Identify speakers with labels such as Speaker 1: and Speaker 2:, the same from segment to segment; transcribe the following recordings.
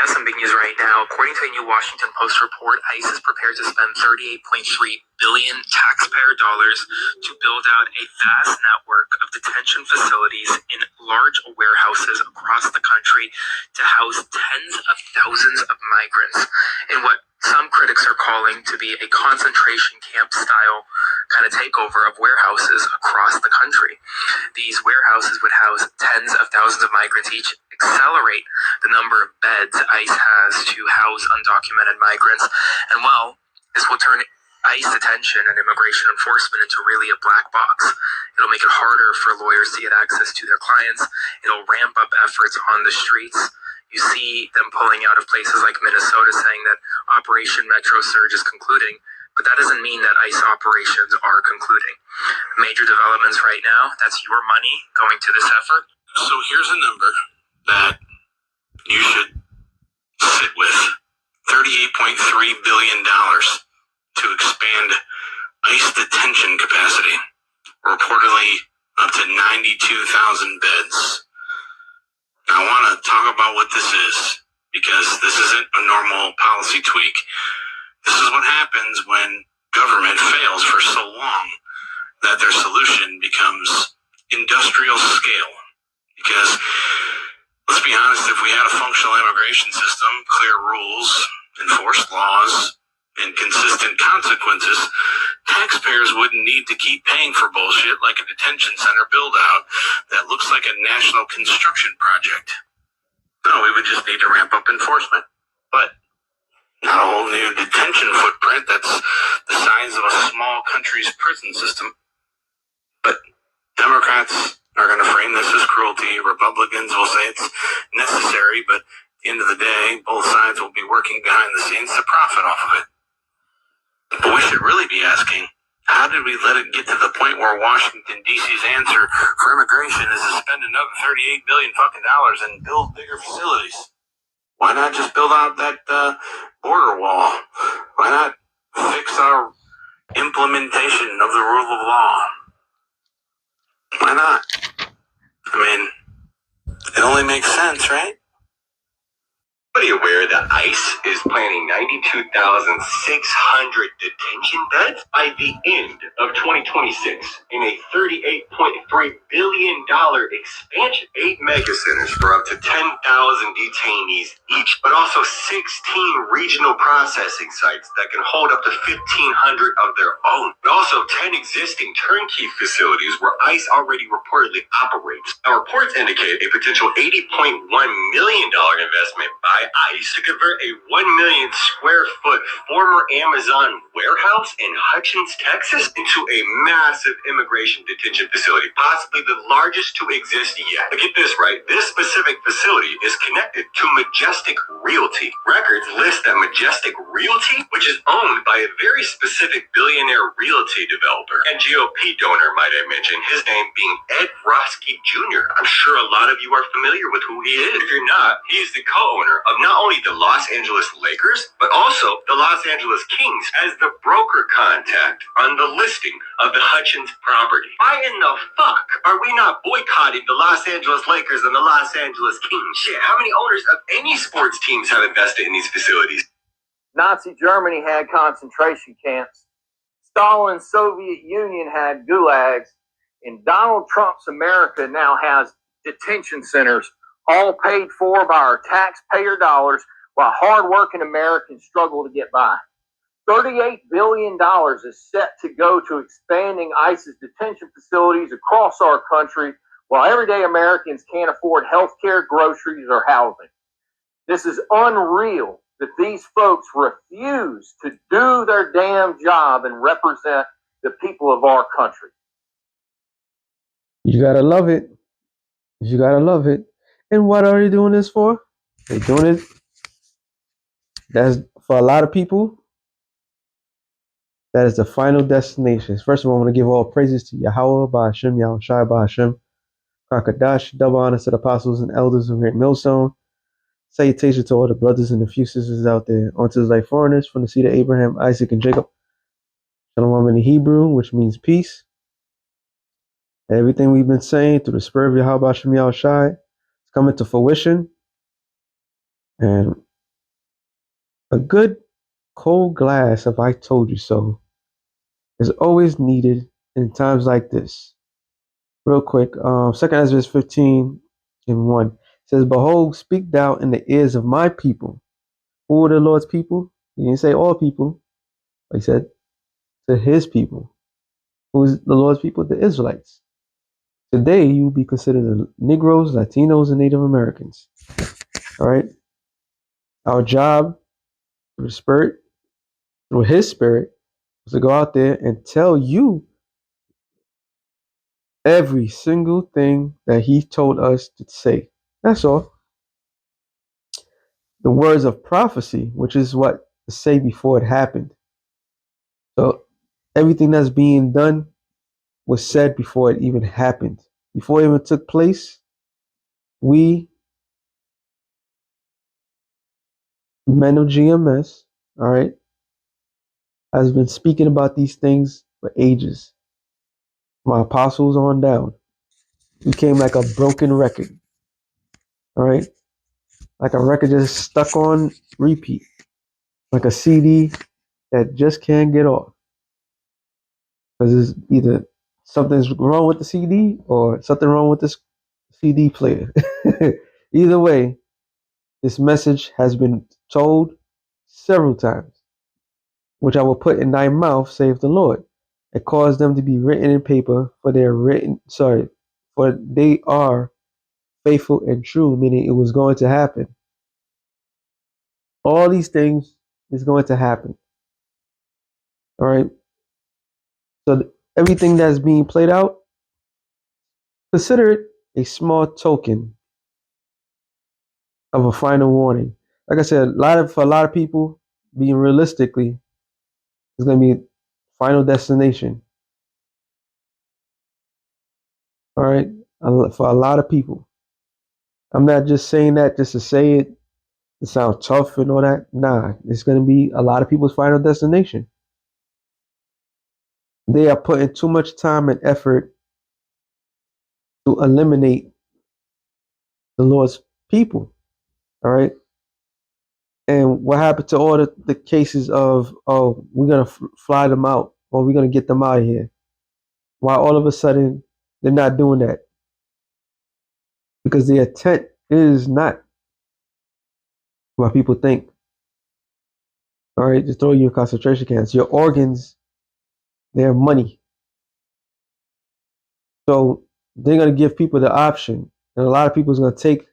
Speaker 1: That's some big news right now. According to a new Washington Post report, ICE is prepared to spend $38.3 billion taxpayer dollars to build out a vast network of detention facilities in large warehouses across the country to house tens of thousands of migrants in what some critics are calling to be a concentration camp style kind of takeover of warehouses across the country. These warehouses would house tens of thousands of migrants each, accelerate the number of beds ICE has to house undocumented migrants, and well, this will turn ICE detention and immigration enforcement into really a black box. It'll make it harder for lawyers to get access to their clients. It'll ramp up efforts on the streets. You see them pulling out of places like Minnesota saying that Operation Metro Surge is concluding, but that doesn't mean that ICE operations are concluding. Major developments right now, that's your money going to this effort.
Speaker 2: So here's a number that you should sit with. $38.3 billion to expand ICE detention capacity, reportedly up to 92,000 beds. Now, I want to talk about what this is, because this isn't a normal policy tweak. This is what happens when government fails for so long that their solution becomes industrial scale. Because, let's be honest, if we had a functional immigration system, clear rules, enforced laws, and consistent consequences, taxpayers wouldn't need to keep paying for bullshit like a detention center build-out that looks like a national construction project. No, we would just need to ramp up enforcement. But not a whole new detention footprint that's the size of a small country's prison system. But Democrats are going to frame this as cruelty. Republicans will say it's necessary, but at the end of the day, both sides will be working behind the scenes to profit off of it. But we should really be asking, how did we let it get to the point where Washington, D.C.'s answer for immigration is to spend another $38 billion and build bigger facilities? Why not just build out that border wall? Why not fix our implementation of the rule of law? Why not? I mean, it only makes sense, right?
Speaker 3: Are you aware that ICE is planning 92,600 detention beds by the end of 2026 in a $38.3 billion expansion? 8 mega centers for up to 10,000 detainees each, but also 16 regional processing sites that can hold up to 1,500 of their own. And also 10 existing turnkey facilities where ICE already reportedly operates. Now, reports indicate a potential $80.1 million investment by ICE to convert a 1 million square foot former Amazon warehouse in Hutchins, Texas into a massive immigration detention facility, possibly the largest to exist yet. But get this right, this specific facility is connected to Majestic Realty. Records list that Majestic Realty, which is owned by a very specific billionaire realty developer and GOP donor, might I mention, his name being Ed Roski Jr. I'm sure a lot of you are familiar with who he is. If you're not, he's the co-owner of not only the Los Angeles Lakers, but also the Los Angeles Kings as the broker contact on the listing of the Hutchins property. Why in the fuck are we not boycotting the Los Angeles Lakers and the Los Angeles Kings? Shit, how many owners of any sports teams have invested in these facilities?
Speaker 4: Nazi Germany had concentration camps. Stalin's Soviet Union had gulags. And Donald Trump's America now has detention centers, all paid for by our taxpayer dollars, while hardworking Americans struggle to get by. $38 billion is set to go to expanding ICE's detention facilities across our country, while everyday Americans can't afford health care, groceries, or housing. This is unreal that these folks refuse to do their damn job and represent the people of our country.
Speaker 5: You gotta love it. You gotta love it. And what are they doing this for? They're doing it. That's for a lot of people. That is the final destination. First of all, I want to give all praises to Yahweh, Ba'ashem, Yahushai, Ba'ashem, Kakadash, double honors to the apostles and elders of here at Millstone. Salutation to all the brothers and a few sisters out there. Onto the light foreigners from the seed of Abraham, Isaac, and Jacob. Shalom in the Hebrew, which means peace. Everything we've been saying through the spirit of Yahweh Ba'ashem Yahushai is coming to fruition. And A good cold glass of "I told you so" is always needed in times like this. Real quick, 2 Ezra 15:1 says, "Behold, speak thou in the ears of my people." Who are the Lord's people? He didn't say all people. He said to his people. Who is the Lord's people? The Israelites. Today, you will be considered the Negroes, Latinos, and Native Americans. All right. Our job through the Spirit, through His Spirit, was to go out there and tell you every single thing that He told us to say. That's all. The words of prophecy, which is what to say before it happened. So everything that's being done was said before it even happened. Before it even took place, we, men of GMS, all right, has been speaking about these things for ages. My apostles on down. We came like a broken record, all right? Like a record just stuck on repeat, like a CD that just can't get off. Because it's either something's wrong with the CD or something wrong with this CD player. Either way, this message has been told several times, which I will put in thy mouth, saith the Lord, and cause them to be written in paper, for they are faithful and true, meaning it was going to happen. All these things is going to happen. All right. So everything that's being played out, consider it a small token of a final warning. Like I said, for a lot of people, being realistically, it's going to be final destination. All right. For a lot of people, I'm not just saying that just to say it, to sound tough and all that. Nah, it's going to be a lot of people's final destination. They are putting too much time and effort to eliminate the Lord's people. All right. And what happened to all the cases of, oh, we're going to fly them out or we're going to get them out of here? Why all of a sudden they're not doing that? Because the intent is not what people think. All right. Just throw you in concentration camps. Your organs, they're money. So they're going to give people the option. And a lot of people is going to take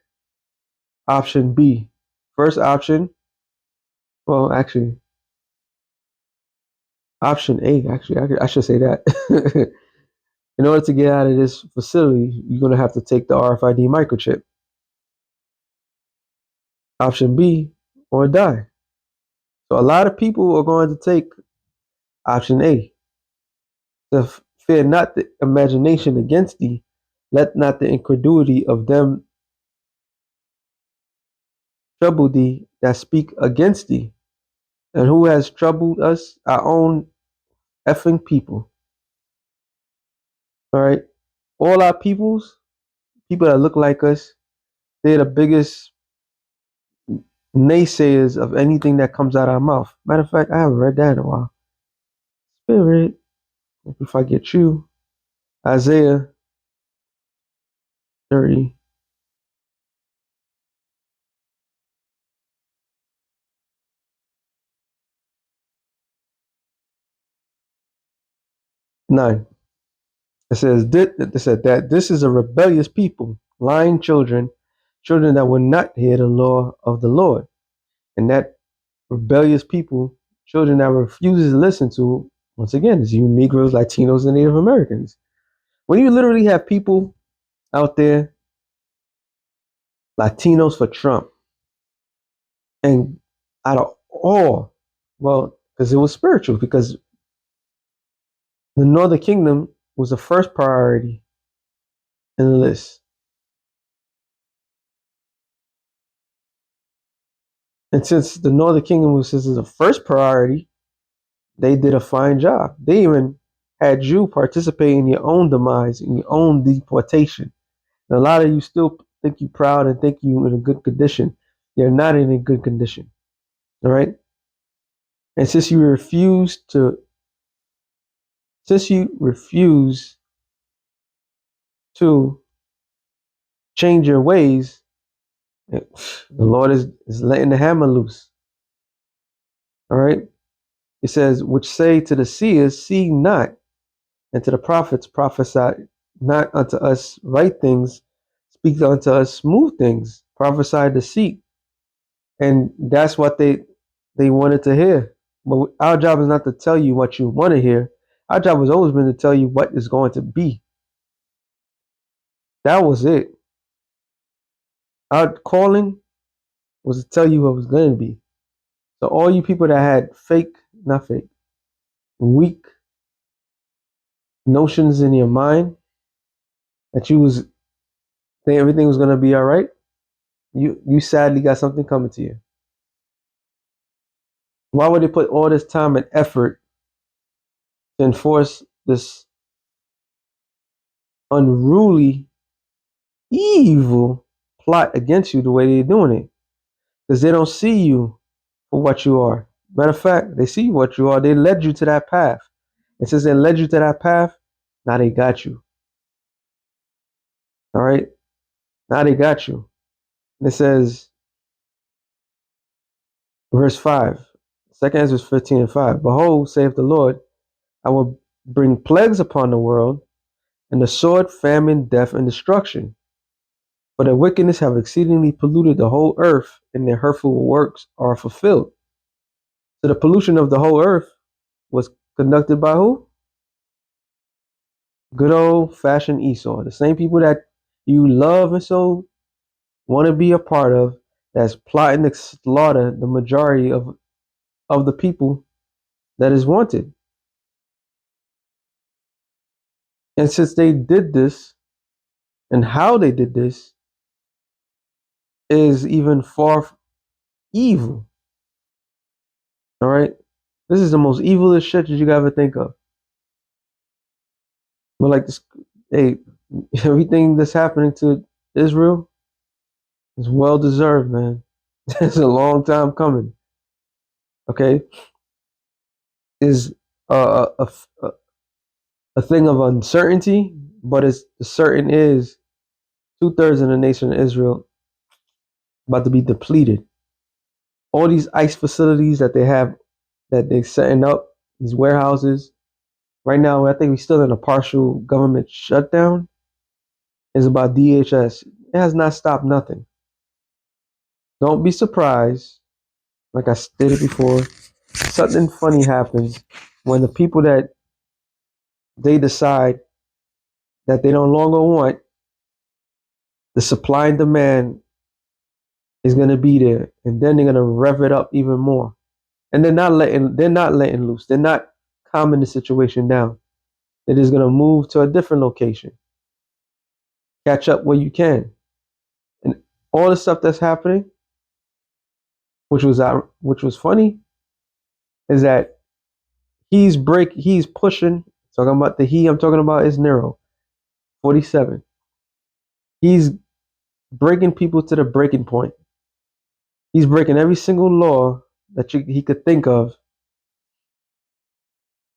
Speaker 5: option B. First option, well, actually, option A, actually, I should say that. In order to get out of this facility, you're going to have to take the RFID microchip. Option B, or die. So a lot of people are going to take option A. To fear not the imagination against thee, let not the incredulity of them trouble thee that speak against thee. And who has troubled us? Our own effing people. All right. All our peoples, people that look like us, they're the biggest naysayers of anything that comes out of our mouth. Matter of fact, I haven't read that in a while. Spirit, if I get you, Isaiah 39. It says that this is a rebellious people, lying children, children that will not hear the law of the Lord. And that rebellious people, children that refuses to listen to, once again, is you Negroes, Latinos, and Native Americans. When you literally have people out there, Latinos for Trump, and out of all, well, because it was spiritual, because the Northern Kingdom was the first priority in the list. And since the Northern Kingdom was the first priority, they did a fine job. They even had you participate in your own demise, in your own deportation. And a lot of you still think you proud and think you in a good condition. You're not in a good condition. All right. And since you refuse to change your ways, the Lord is letting the hammer loose. All right. It says, which say to the seers, see not, and to the prophets, prophesy not unto us right things, speak unto us smooth things, prophesy deceit. And that's what they wanted to hear. But our job is not to tell you what you want to hear. Our job has always been to tell you what is going to be. That was it. Our calling was to tell you what was going to be. So all you people that had weak notions in your mind that you was think everything was going to be all right, you sadly got something coming to you. Why would they put all this time and effort to enforce this unruly, evil plot against you the way they're doing it? Because they don't see you for what you are. Matter of fact, they see what you are. They led you to that path. And since they led you to that path, now they got you. All right? Now they got you. And it says, verse 5, second Ezra 15 and 5, behold, saith the Lord, I will bring plagues upon the world, and the sword, famine, death, and destruction. For their wickedness have exceedingly polluted the whole earth, and their hurtful works are fulfilled. So the pollution of the whole earth was conducted by who? Good old fashioned Esau. The same people that you love and so want to be a part of, that's plotting to slaughter the majority of the people that is wanted. And since they did this, and how they did this is even far evil. All right? This is the most evilest shit that you can ever think of. But like this, hey, everything that's happening to Israel is well deserved, man. It's a long time coming. Okay, is a thing of uncertainty, but it's certain is 2/3 of the nation of Israel about to be depleted. All these ICE facilities that they have, that they're setting up, these warehouses. Right now, I think we're still in a partial government shutdown. Is about DHS. It has not stopped nothing. Don't be surprised, like I stated before, something funny happens when the people that they decide that they no longer want, the supply and demand is going to be there, and then they're going to rev it up even more. And they're not letting loose. They're not calming the situation down. They're just going to move to a different location, catch up where you can, and all the stuff that's happening, which was funny, is that he's pushing. Talking about I'm talking about is Nero, 47. He's breaking people to the breaking point. He's breaking every single law that he could think of,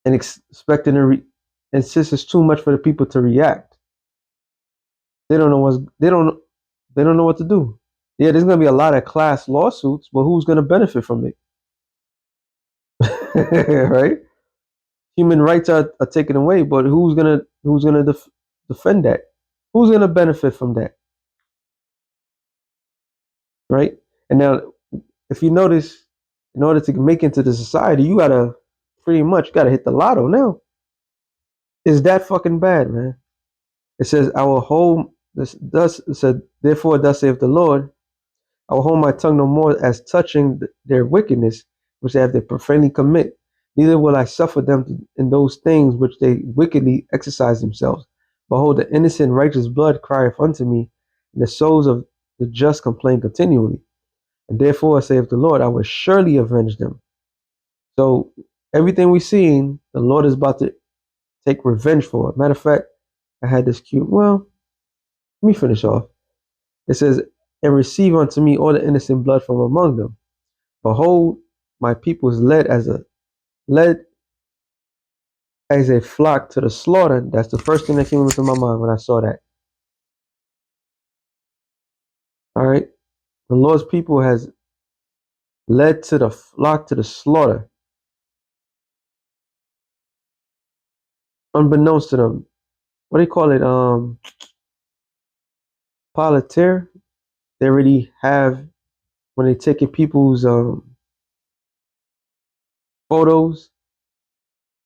Speaker 5: and expecting and since it's too much for the people to react, they don't know they don't know what to do. Yeah, there's gonna be a lot of class lawsuits, but who's gonna benefit from it? Right? Human rights are taken away, but who's gonna defend that? Who's gonna benefit from that? Right? And now, if you notice, in order to make into the society, you gotta hit the lotto now. Is that fucking bad, man? It says, I will hold this thus it said, therefore thus saith the Lord, I will hold my tongue no more as touching their wickedness, which they have they profanely commit. Neither will I suffer them in those things which they wickedly exercise themselves. Behold, the innocent righteous blood crieth unto me, and the souls of the just complain continually. And therefore saith the Lord, I will surely avenge them. So everything we've seen, the Lord is about to take revenge for it. Matter of fact, I had this cute. Well, let me finish off. It says, and receive unto me all the innocent blood from among them. Behold, my people is led as a flock to the slaughter. That's the first thing that came into my mind when I saw that. All right. The Lord's people has led to the flock to the slaughter. Unbeknownst to them. What do you call it? Politics. They already have, when they taking people's photos,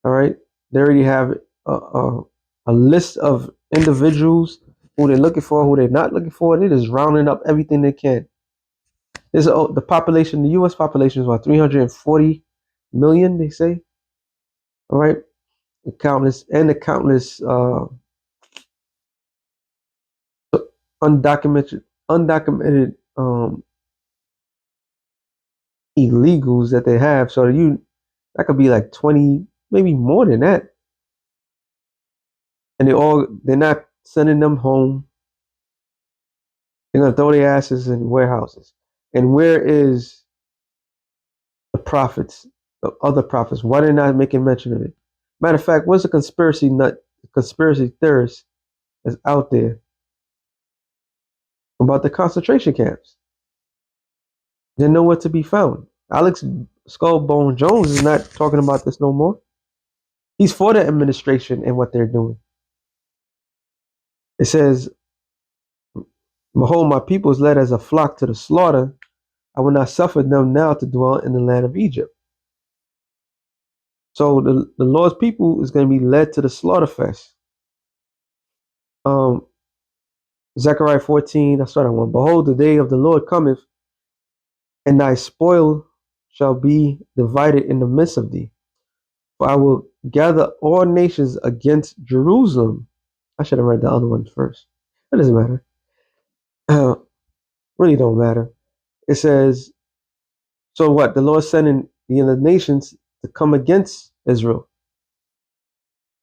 Speaker 5: all right, they already have a list of individuals who they're looking for, who they're not looking for. They're just rounding up everything they can. The population, the U.S. population is what, 340 million, they say. All right, the countless undocumented illegals that they have. So that could be like 20, maybe more than that. And they're not sending them home. They're gonna throw their asses in warehouses. And where is the prophets, the other prophets? Why they're not making mention of it? Matter of fact, what's a conspiracy theorist that's out there about the concentration camps? They're nowhere to be found. Alex Skullbone Jones is not talking about this no more. He's for the administration and what they're doing. It says, behold, my people is led as a flock to the slaughter. I will not suffer them now to dwell in the land of Egypt. So the Lord's people is going to be led to the slaughter fest. Zechariah 14, I started one. Behold, the day of the Lord cometh, and thy spoil shall be divided in the midst of thee. For I will gather all nations against Jerusalem. I should have read the other one first. It doesn't matter. Really don't matter. It says, so what? The Lord sending the other nations to come against Israel.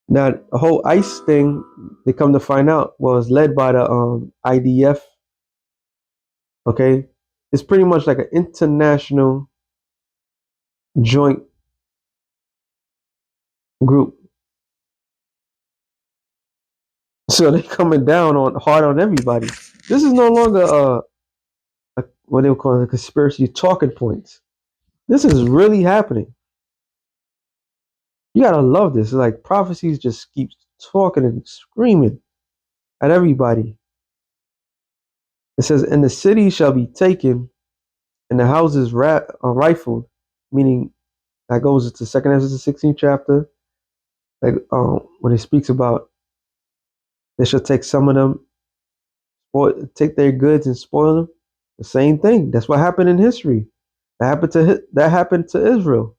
Speaker 5: Now, the whole ICE thing, they come to find out, was led by the IDF. Okay, it's pretty much like an international joint group. So they coming down hard on everybody. This is no longer what they would call a conspiracy talking points. This is really happening. You gotta love this. It's like prophecies just keep talking and screaming at everybody. It says, "And the city shall be taken, and the houses rifled," meaning that goes into 2nd Ezra, the 16th chapter. Like when it speaks about they shall take some of them, or take their goods and spoil them. The same thing. That's what happened in history. That happened to Israel.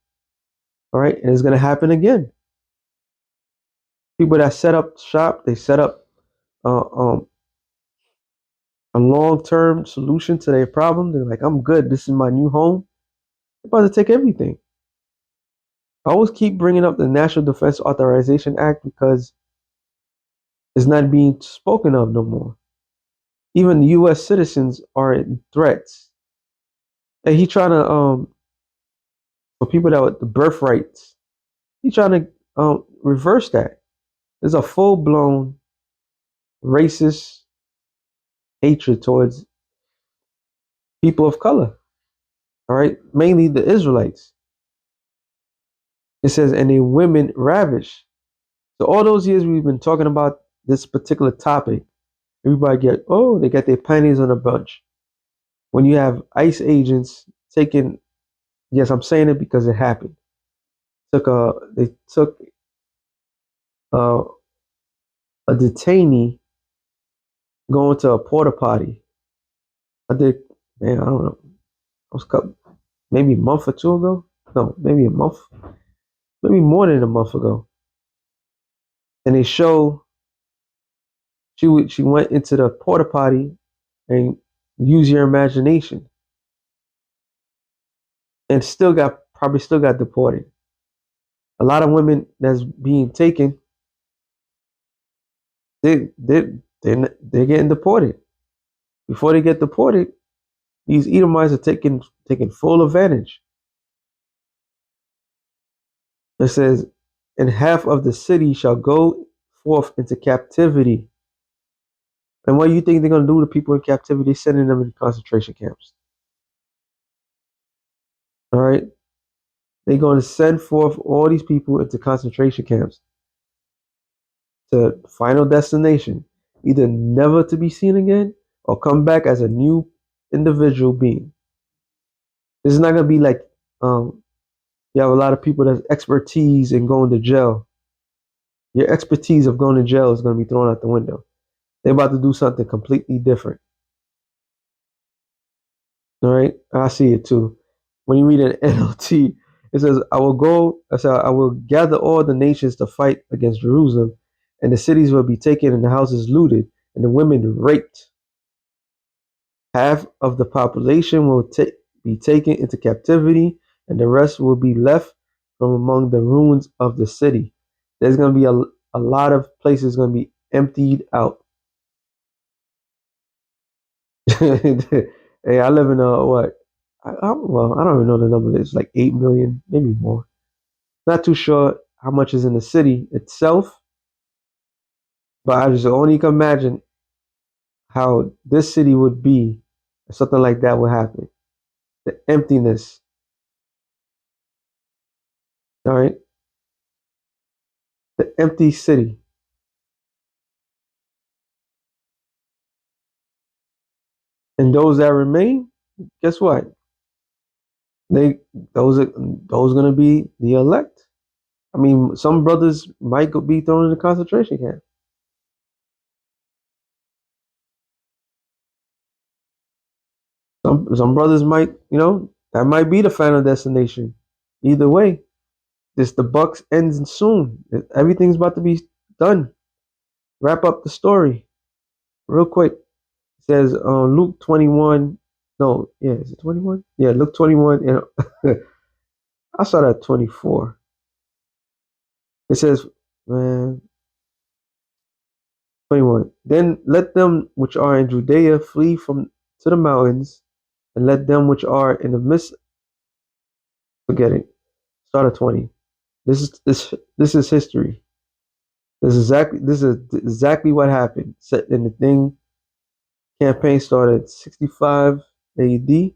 Speaker 5: All right, and it's going to happen again. People that set up shop, they set up uh, um, a long-term solution to their problem. They're like, I'm good. This is my new home. They're about to take everything. I always keep bringing up the National Defense Authorization Act because it's not being spoken of no more. Even U.S. citizens are in threats. And he trying to for people that with the birthrights, he trying to reverse that. There's a full-blown racist hatred towards people of color. All right, mainly the Israelites. It says, and the women ravish. So all those years we've been talking about this particular topic, everybody they got their panties on a bunch. When you have ICE agents taking, yes, I'm saying it because it happened. They took a detainee going to a porta potty. I did, man, I don't know. I was maybe a month or two ago. No, maybe a month, maybe more than a month ago. And they show she went into the porta potty and use your imagination, and probably still got deported. A lot of women that's being taken, they're getting deported. Before they get deported, these Edomites are taking full advantage. It says, and half of the city shall go forth into captivity. And what do you think they're going to do to people in captivity? They're sending them in concentration camps. All right. They're going to send forth all these people into concentration camps to final destination, either never to be seen again or come back as a new individual being. This is not going to be like you have a lot of people that's expertise in going to jail. Your expertise of going to jail is going to be thrown out the window. They're about to do something completely different. All right, I see it too. When you read an NLT, it says, I will gather all the nations to fight against Jerusalem, and the cities will be taken and the houses looted and the women raped. Half of the population will be taken into captivity, and the rest will be left from among the ruins of the city. There's going to be a lot of places going to be emptied out. Hey, I live in what? Well, I don't even know the number. It's like 8 million, maybe more. Not too sure how much is in the city itself, but I just only can imagine how this city would be if something like that would happen. The emptiness. All right, the empty city, and those that remain, guess what? They those gonna be the elect. I mean, some brothers might be thrown in the concentration camp. Some brothers might, that might be the final destination. Either way, the bucks ends soon. Everything's about to be done. Wrap up the story real quick. It says Luke 21. No, yeah, is it 21? Yeah, Luke 21. I saw that 24. It says, man, 21. Then let them which are in Judea flee from to the mountains, and let them which are in the midst forget it. Start at 20. This is history. This is exactly what happened. Set in the thing campaign started 65 AD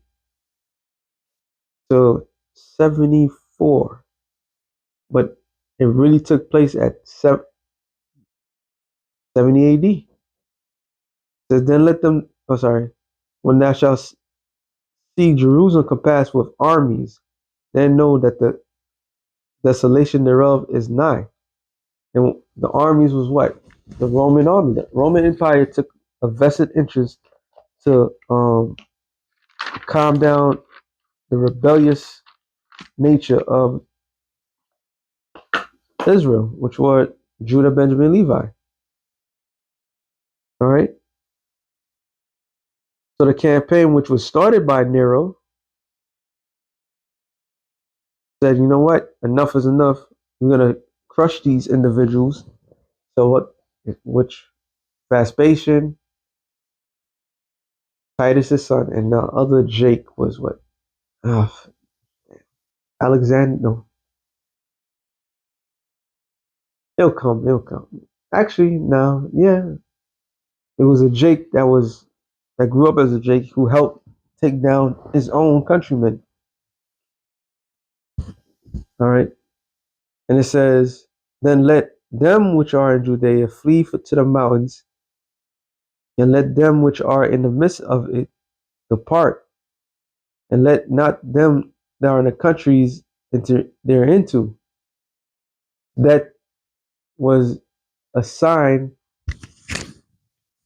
Speaker 5: to 74, but it really took place at 70 AD. Says then let them. Oh, sorry. When thou shalt see Jerusalem compassed with armies, then know that the desolation thereof is nigh. And the armies was what? The Roman army. The Roman Empire took a vested interest to calm down the rebellious nature of Israel, which were Judah, Benjamin, Levi. All right. So the campaign, which was started by Nero, said, you know what? Enough is enough. We're going to crush these individuals. So what? Which Vespasian, Titus's son, and now other Jake was what? Uh, Alexander. No, he'll come. He'll come. Actually, no. Yeah, it was a Jake that grew up as a Jake who helped take down his own countrymen. All right. And it says, then let them which are in Judea flee to the mountains, and let them which are in the midst of it depart, and let not them that are in the countries enter thereinto. That was a sign.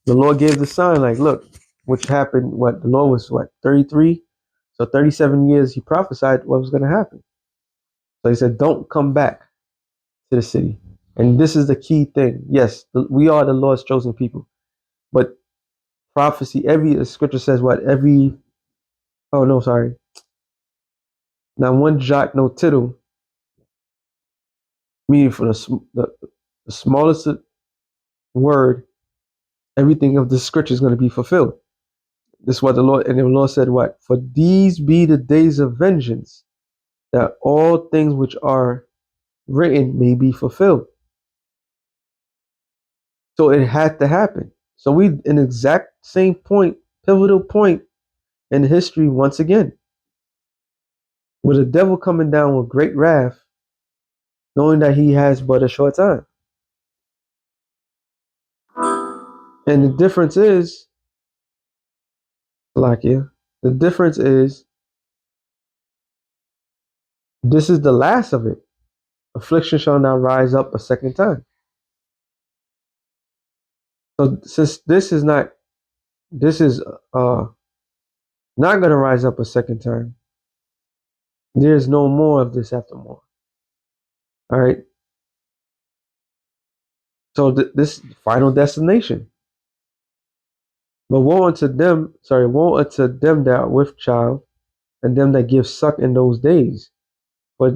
Speaker 5: The Lord gave the sign, like, look, which happened, what, the Lord was, 33? So 37 years he prophesied what was going to happen. So he said, don't come back to the city. And this is the key thing. Yes, we are the Lord's chosen people. But prophecy, every scripture says what? Oh, no, sorry. Not one jot, no tittle, meaning for the smallest word, everything of the scripture is going to be fulfilled. This is what the Lord, and the Lord said what? For these be the days of vengeance, that all things which are written may be fulfilled. So it had to happen. So we an exact same point, pivotal point in history once again, with the devil coming down with great wrath, knowing that he has but a short time. And the difference is, Lakia, the difference is this is the last of it. Affliction shall not rise up a second time. So since this is not gonna rise up a second time, there's no more of this after more. All right. So this final destination. But woe unto them that are with child, and them that give suck in those days. For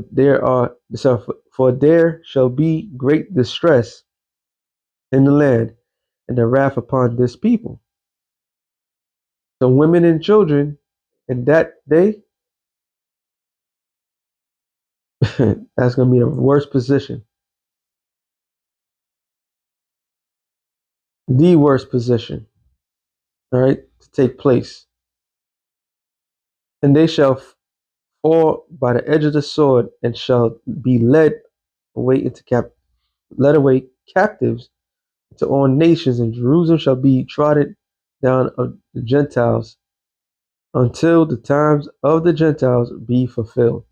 Speaker 5: there shall be great distress in the land, and the wrath upon this people. So women and children in that day, that's gonna be the worst position. The worst position, all right, to take place. And they shall fall by the edge of the sword, and shall be led away captives to all nations, and Jerusalem shall be trodden down of the Gentiles until the times of the Gentiles be fulfilled.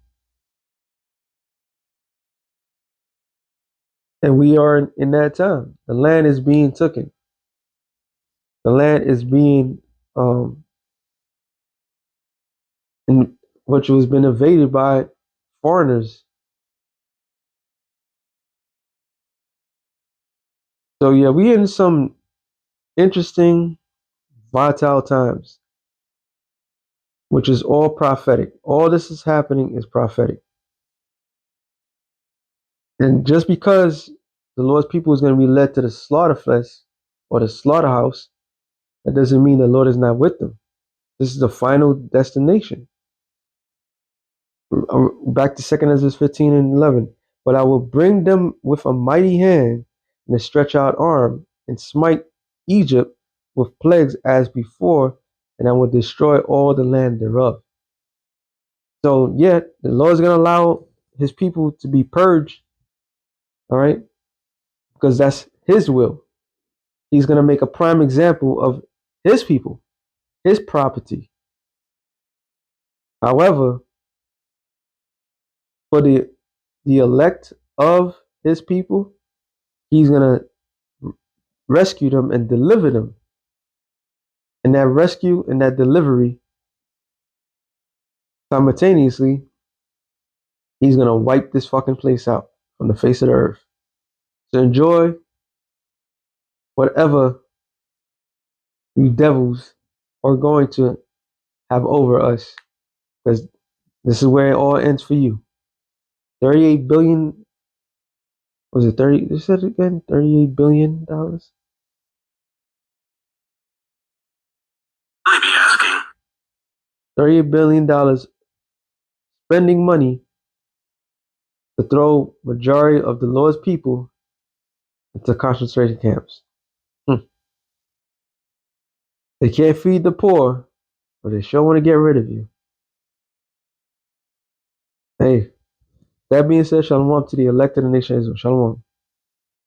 Speaker 5: And we are in that time. The land is being taken. The land is being which has been invaded by foreigners. So yeah, we in some interesting, volatile times, which is all prophetic. All this is happening is prophetic. And just because the Lord's people is going to be led to the slaughterfest or the slaughterhouse, that doesn't mean the Lord is not with them. This is the final destination. Back to 2 Ezra 15 and 11. But I will bring them with a mighty hand and a stretch out arm, and smite Egypt with plagues as before, and I will destroy all the land thereof. So, yeah, the Lord is going to allow his people to be purged, all right, because that's his will. He's going to make a prime example of his people, his property. However, for the elect of his people, he's going to rescue them and deliver them. And that rescue and that delivery, simultaneously, he's going to wipe this fucking place out from the face of the earth. So enjoy whatever you devils are going to have over us, because this is where it all ends for you. 38 billion, was it 30? You said it again? $38 billion?
Speaker 2: Really be asking.
Speaker 5: $38 billion spending money to throw majority of the Lord's people into concentration camps. They can't feed the poor, but they sure want to get rid of you. Hey, that being said, shalom to the elected nation of Israel. Shalom.